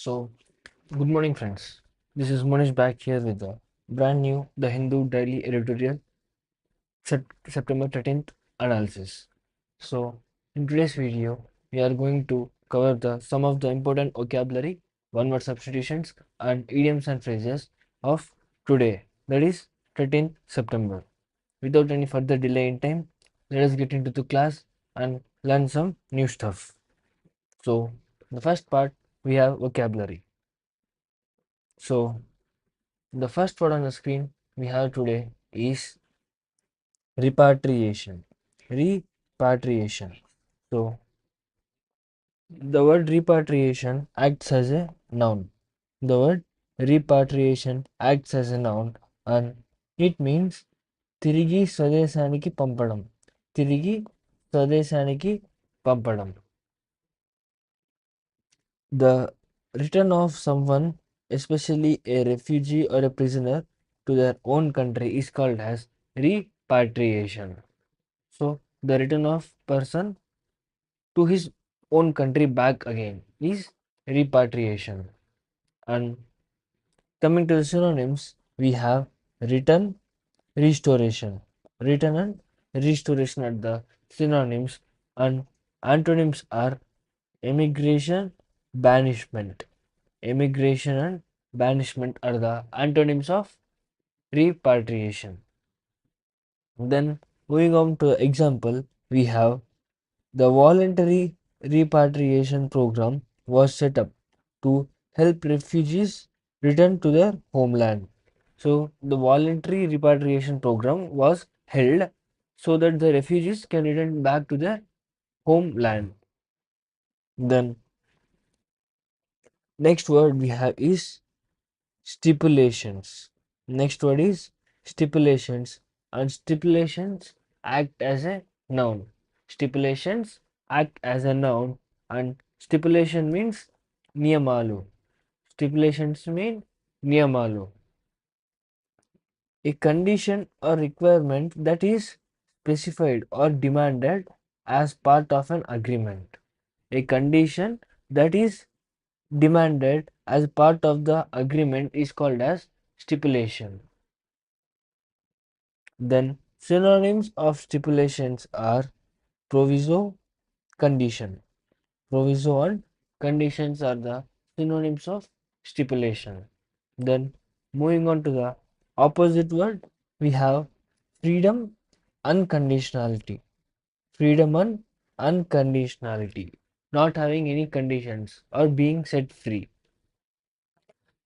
So, good morning, friends. This is Monish back here with the brand new The Hindu Daily Editorial September 13th analysis. So, in today's video, we are going to cover some of the important vocabulary, one word substitutions, and idioms and phrases of today, that is 13th September. Without any further delay in time, let us get into the class and learn some new stuff. So, the first part we have vocabulary. So, the first word on the screen we have today is repatriation. Repatriation. So, the word repatriation acts as a noun. The word repatriation acts as a noun and it means తిరిగి స్వదేశానికి పంపడం. తిరిగి స్వదేశానికి పంపడం. The return of someone, especially a refugee or a prisoner, to their own country is called as repatriation. So, the return of person to his own country back again is repatriation. And coming to the synonyms, we have return, restoration. Return and restoration are the synonyms, and antonyms are emigration, banishment. Emigration and banishment are the antonyms of repatriation. Then moving on to the example, we have the voluntary repatriation program was set up to help refugees return to their homeland. So the voluntary repatriation program was held so that the refugees can return back to their homeland. Then next word we have is stipulations. Next word is stipulations, and stipulations act as a noun. Stipulations act as a noun, and stipulation means niyamalu. Stipulations mean niyamalu. A condition or requirement that is specified or demanded as part of an agreement. A condition that is demanded as part of the agreement is called as stipulation. Then synonyms of stipulations are proviso, condition. Proviso and conditions are the synonyms of stipulation. Then moving on to the opposite word, we have freedom, unconditionality. Freedom and unconditionality. Not having any conditions or being set free.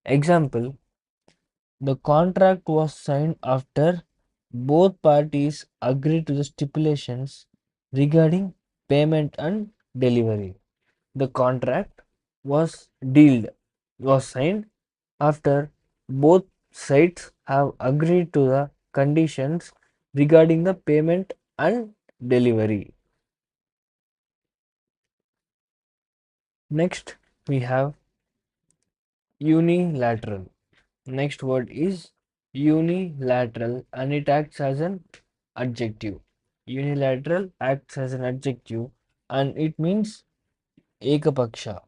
Example, the contract was signed after both parties agreed to the stipulations regarding payment and delivery. The contract was signed after both sides have agreed to the conditions regarding the payment and delivery. Next, we have unilateral. Next word is unilateral and it acts as an adjective. Unilateral acts as an adjective and it means ekapaksha.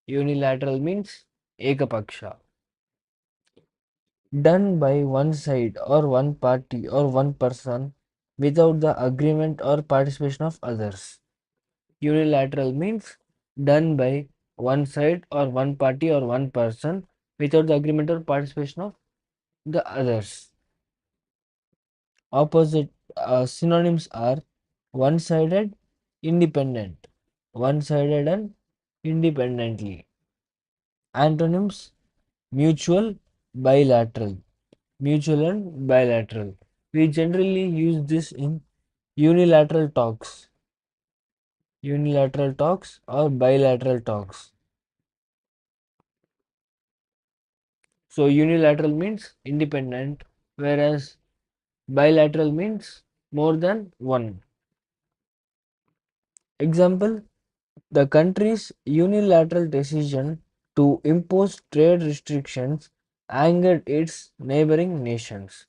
Unilateral means ekapaksha. Done by one side or one party or one person without the agreement or participation of others. Unilateral means done by one side or one party or one person without the agreement or participation of the others. Opposite synonyms are one-sided, independent, one-sided and independently. Antonyms mutual, bilateral, mutual and bilateral. We generally use this in unilateral talks or bilateral talks. So unilateral means independent, whereas bilateral means more than one. Example, the country's unilateral decision to impose trade restrictions angered its neighboring nations.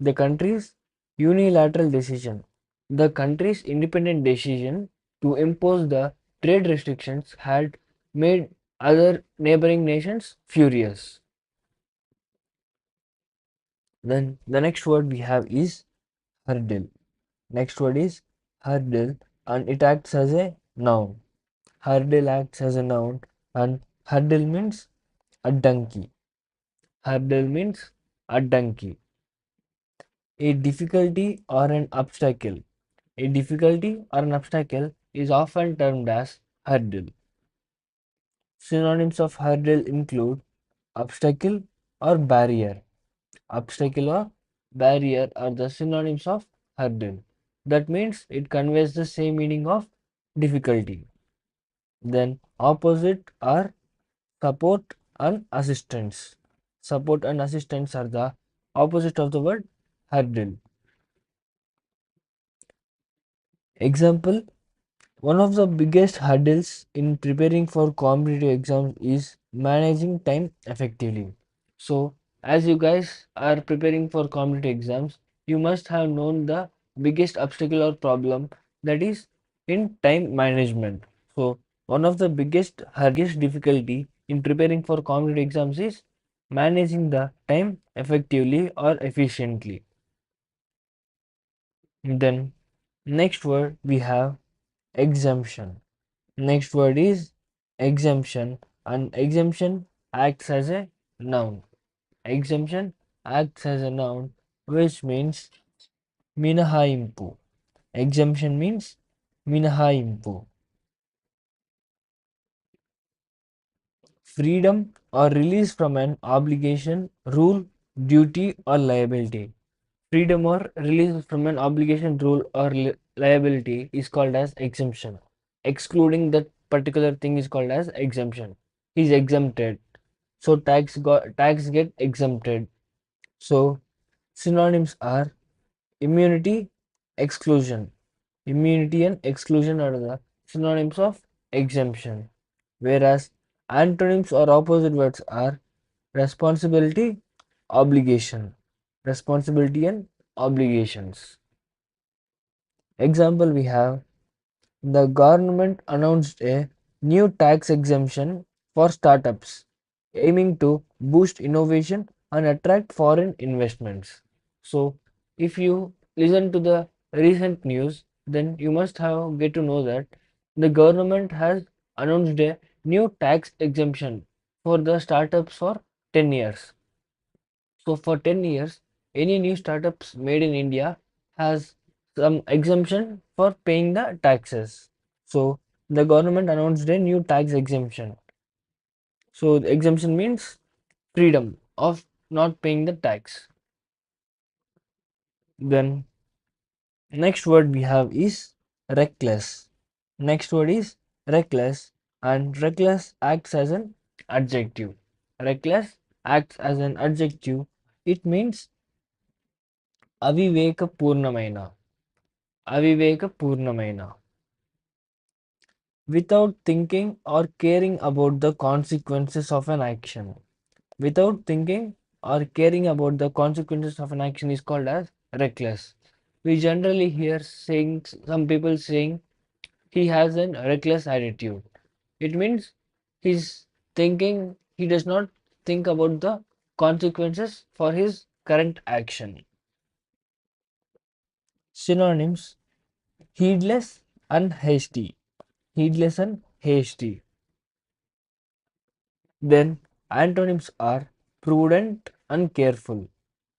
The country's unilateral decision, the country's independent decision to impose the trade restrictions had made other neighboring nations furious. Then the next word we have is hurdle. Next word is hurdle, and it acts as a noun. Hurdle acts as a noun, and hurdle means a donkey. Hurdle means a donkey. A difficulty or an obstacle. A difficulty or an obstacle is often termed as hurdle. Synonyms of hurdle include obstacle or barrier. Obstacle or barrier are the synonyms of hurdle. That means it conveys the same meaning of difficulty. Then opposite are support and assistance. Support and assistance are the opposite of the word hurdle. Example: one of the biggest hurdles in preparing for competitive exams is managing time effectively. So, as you guys are preparing for competitive exams, you must have known the biggest obstacle or problem, that is in time management. So, one of the biggest difficulty in preparing for competitive exams is managing the time effectively or efficiently. Then, next word we have exemption. Next word is exemption, and exemption acts as a noun. Exemption acts as a noun, which means మినహాయింపు. Exemption means మినహాయింపు. Freedom or release from an obligation, rule, duty, or liability. Freedom or release from an obligation, rule, or liability is called as exemption. Excluding that particular thing is called as exemption. He is exempted. So tax get exempted. So synonyms are immunity, exclusion. Immunity and exclusion are the synonyms of exemption, whereas antonyms or opposite words are responsibility, obligation. Responsibility and obligations. Example: we have the government announced a new tax exemption for startups, aiming to boost innovation and attract foreign investments. So, if you listen to the recent news, then you must have get to know that the government has announced a new tax exemption for the startups for 10 years. So, for 10 years, any new startups made in India has some exemption for paying the taxes. So, the government announced a new tax exemption. So, the exemption means freedom of not paying the tax. Then, next word we have is reckless. Next word is reckless, and reckless acts as an adjective. Reckless acts as an adjective. It means అవివేకపూర్ణమైన. అవివేకపూర్ణమైన. Without thinking or caring about the consequences of an action. Without thinking or caring about the consequences of an action is called as reckless. We generally hear saying some people saying he has a reckless attitude. It means he's thinking, he does not think about the consequences for his current action. Synonyms: heedless and hasty. Heedless and hasty. Then antonyms are prudent and careful.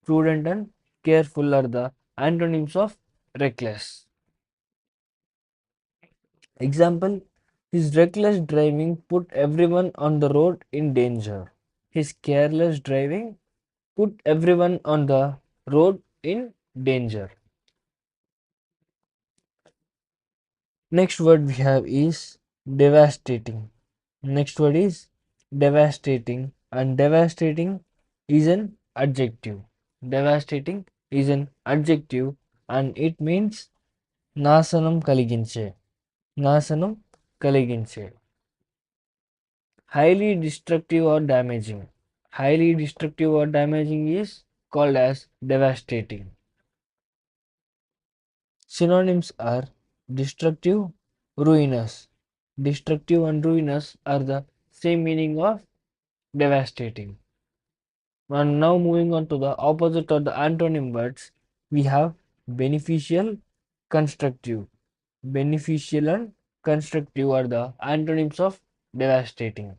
Prudent and careful are the antonyms of reckless. Example: his reckless driving put everyone on the road in danger. His careless driving put everyone on the road in danger. Next word we have is devastating. Next word is devastating, and devastating is an adjective. Devastating is an adjective, and it means నాశనం కలిగించే. నాశనం కలిగించే. Highly destructive or damaging. Highly destructive or damaging is called as devastating. Synonyms are destructive, ruinous. Destructive and ruinous are the same meaning of devastating. And now moving on to the opposite of the antonym words, we have beneficial, constructive. Beneficial and constructive are the antonyms of devastating.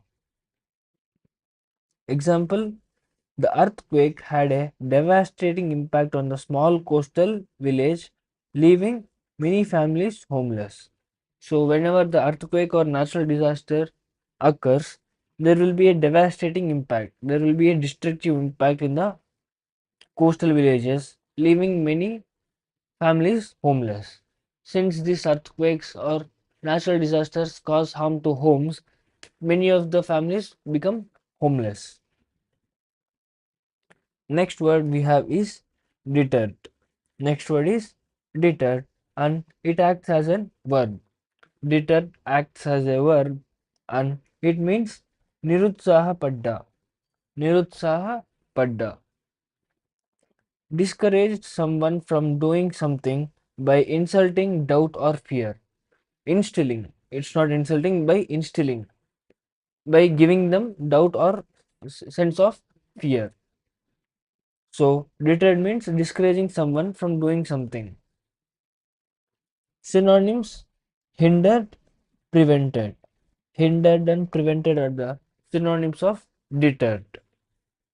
Example: the earthquake had a devastating impact on the small coastal village, leaving many families homeless. So, whenever the earthquake or natural disaster occurs, there will be a devastating impact. There will be a destructive impact in the coastal villages, leaving many families homeless. Since these earthquakes or natural disasters cause harm to homes, many of the families become homeless. Next word we have is deterred. Next word is deterred, and it acts as a verb. Deterred acts as a verb and it means nirutsaha padda. Nirutsaha padda. Discouraged someone from doing something by insulting doubt or fear. Instilling. It's not insulting, by instilling. By giving them doubt or sense of fear. So, deterred means discouraging someone from doing something. Synonyms: hindered, prevented. Hindered and prevented are the synonyms of deterred.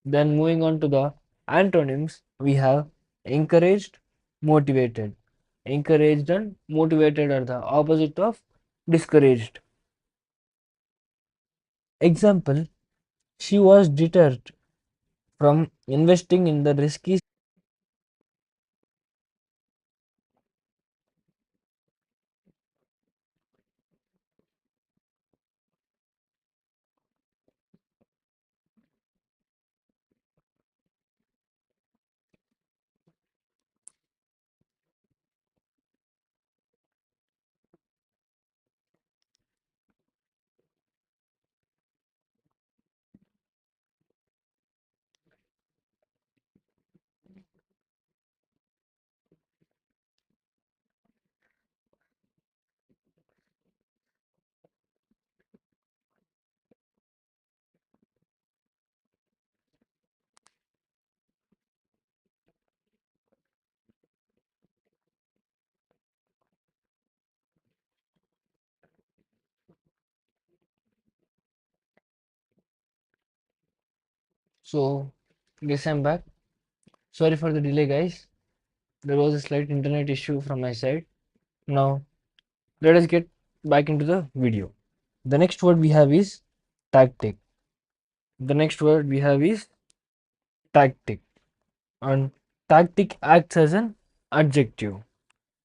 Then moving on to the antonyms, we have encouraged, motivated. Encouraged and motivated are the opposite of discouraged. Example: she was deterred from investing in the risky. So, guess I'm back. Sorry for the delay, guys. There was a slight internet issue from my side. Now, let us get back into the video. The next word we have is tactic. The next word we have is tactic, and tactic acts as an adjective.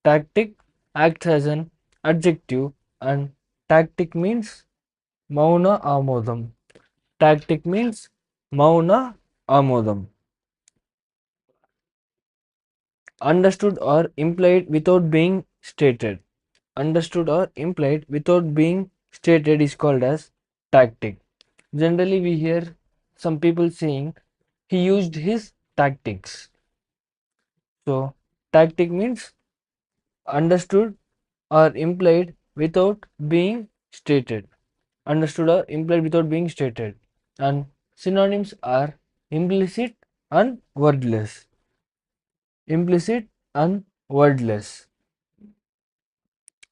Tactic acts as an adjective, and tactic means mauna amodam. Tactic means mauna amodam. Understood or implied without being stated. Understood or implied without being stated is called as tactic. Generally, we hear some people saying he used his tactics. So, tactic means understood or implied without being stated. Understood or implied without being stated. And synonyms are implicit and wordless. Implicit and wordless.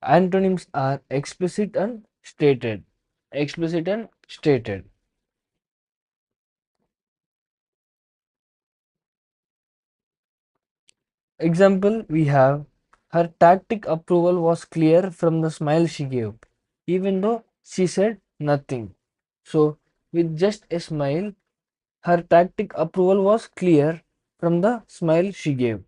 Antonyms are explicit and stated. Explicit and stated. Example, we have her tactic approval was clear from the smile she gave, even though she said nothing. So, with just a smile, her tactic approval was clear from the smile she gave.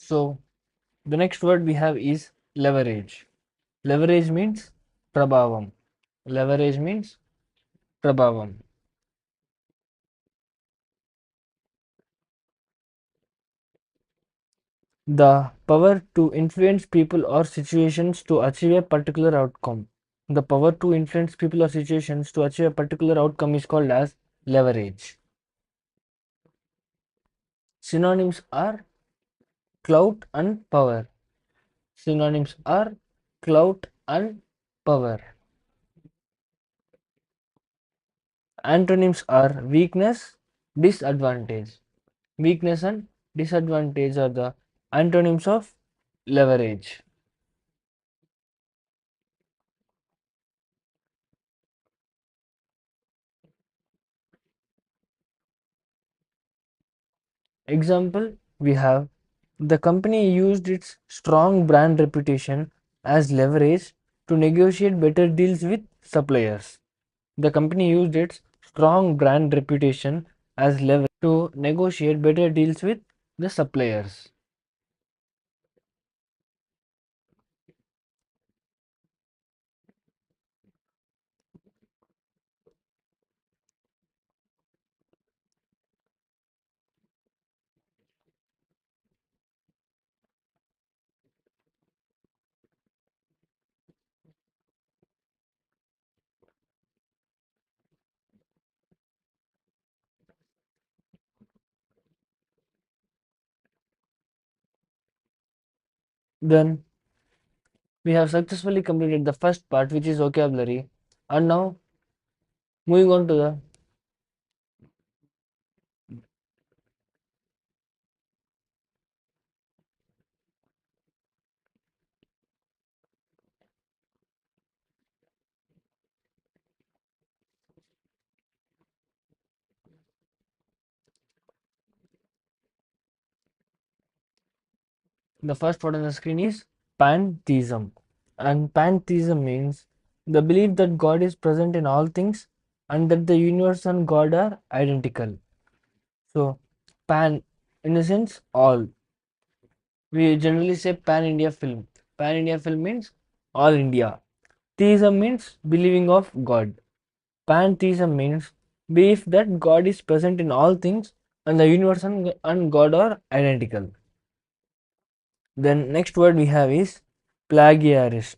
So the next word we have is leverage. Leverage means prabhavam. Leverage means prabhavam. The power to influence people or situations to achieve a particular outcome. The power to influence people or situations to achieve a particular outcome is called as leverage. Synonyms are clout and power. Synonyms are clout and power. Antonyms are weakness, disadvantage. Weakness and disadvantage are the antonyms of leverage. Example, we have the company used its strong brand reputation as leverage to negotiate better deals with suppliers. The company used its strong brand reputation as leverage to negotiate better deals with the suppliers. Then we have successfully completed the first part, which is vocabulary, and now moving on to the first word on the screen is pantheism. And pantheism means the belief that God is present in all things and that the universe and God are identical. So, pan, in a sense, all. We generally say pan India film. Pan India film means all India. Theism means believing of God. Pantheism means belief that God is present in all things and the universe and God are identical. Then next word we have is plagiarist.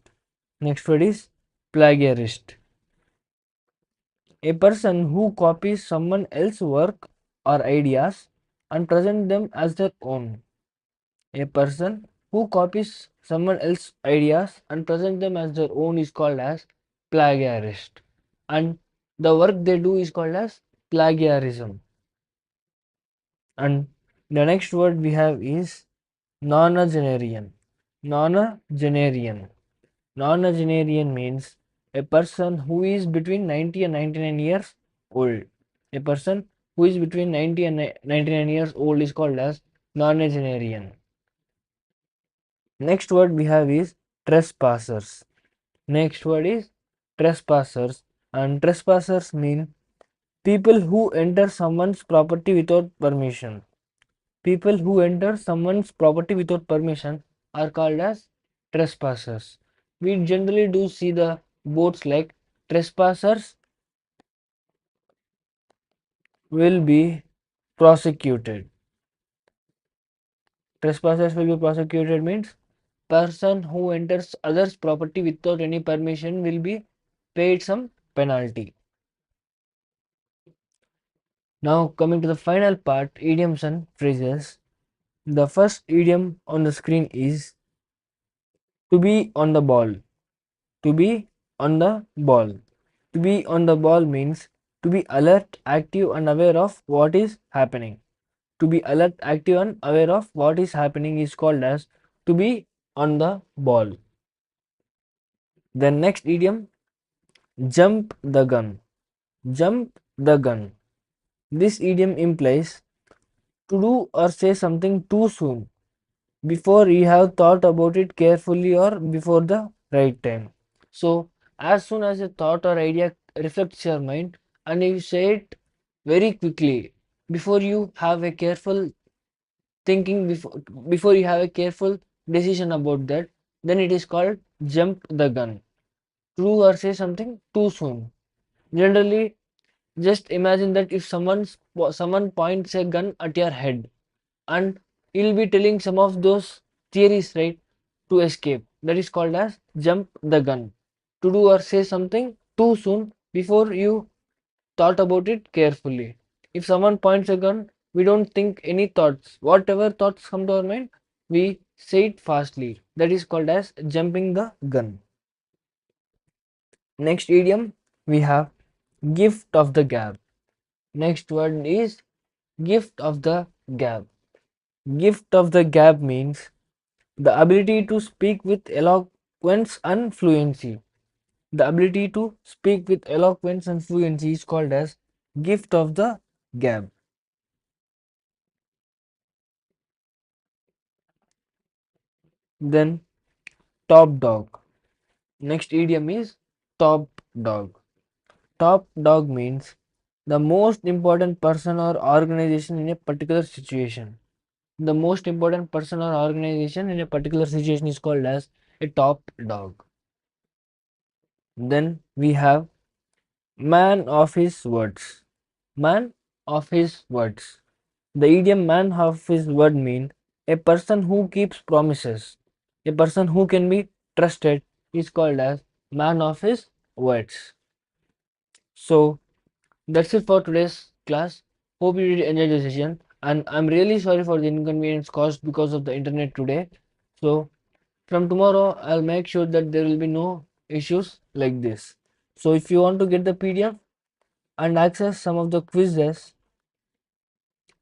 Next word is plagiarist. A person who copies someone else's work or ideas and present them as their own. A person who copies someone else's ideas and present them as their own is called as plagiarist. And the work they do is called as plagiarism. And the next word we have is nonagenarian. Nonagenarian. Nonagenarian means a person who is between 90 and 99 years old. A person who is between 90 and 99 years old is called as nonagenarian. Next word we have is trespassers. Next word is trespassers, and trespassers mean people who enter someone's property without permission. People who enter someone's property without permission are called as trespassers. We generally do see the boards like trespassers will be prosecuted. Trespassers will be prosecuted means person who enters others' property without any permission will be paid some penalty. Now coming to the final part, idioms and phrases. The first idiom on the screen is to be on the ball. To be on the ball. To be on the ball means to be alert, active, and aware of what is happening. To be alert, active, and aware of what is happening is called as to be on the ball. The next idiom, jump the gun. Jump the gun. This idiom implies to do or say something too soon before you have thought about it carefully or before the right time. So, as soon as a thought or idea reflects your mind and you say it very quickly before you have a careful thinking before you have a careful decision about that, then it is called jump the gun. True or say something too soon. Generally, just imagine that if someone points a gun at your head, and you'll be telling some of those theories, right, to escape. That is called as jump the gun. To do or say something too soon before you thought about it carefully. If someone points a gun, we don't think any thoughts. Whatever thoughts come to our mind, we say it fastly. That is called as jumping the gun. Next idiom we have gift of the gab. Next word is gift of the gab. Gift of the gab means the ability to speak with eloquence and fluency. The ability to speak with eloquence and fluency is called as gift of the gab. Then top dog. Next idiom is top dog. Top dog means the most important person or organization in a particular situation. The most important person or organization in a particular situation is called as a top dog. Then we have man of his words. Man of his words. The idiom man of his word mean a person who keeps promises. A person who can be trusted is called as man of his words. So that's it for today's class. Hope you did enjoy the session, and I'm really sorry for the inconvenience caused because of the internet today. So from tomorrow I'll make sure that there will be no issues like this. So if you want to get the PDF and access some of the quizzes,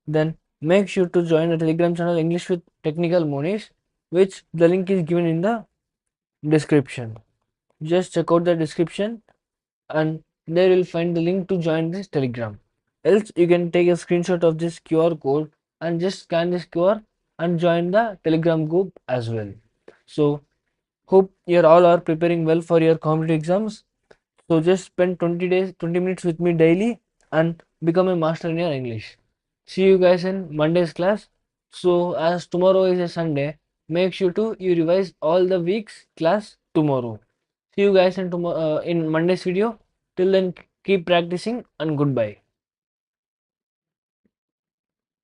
then make sure to join the Telegram channel English with Technical Monish, which the link is given in the description. Just check out the description and there you'll find the link to join this Telegram. Else you can take a screenshot of this QR code and just scan this QR and join the Telegram group as well. So hope you all are preparing well for your competitive exams. So just spend 20 minutes with me daily and become a master in your English. See you guys in Monday's class. So as tomorrow is a Sunday, make sure to you revise all the week's class tomorrow. See you guys in tomorrow in Monday's video. Till then, keep practicing and goodbye.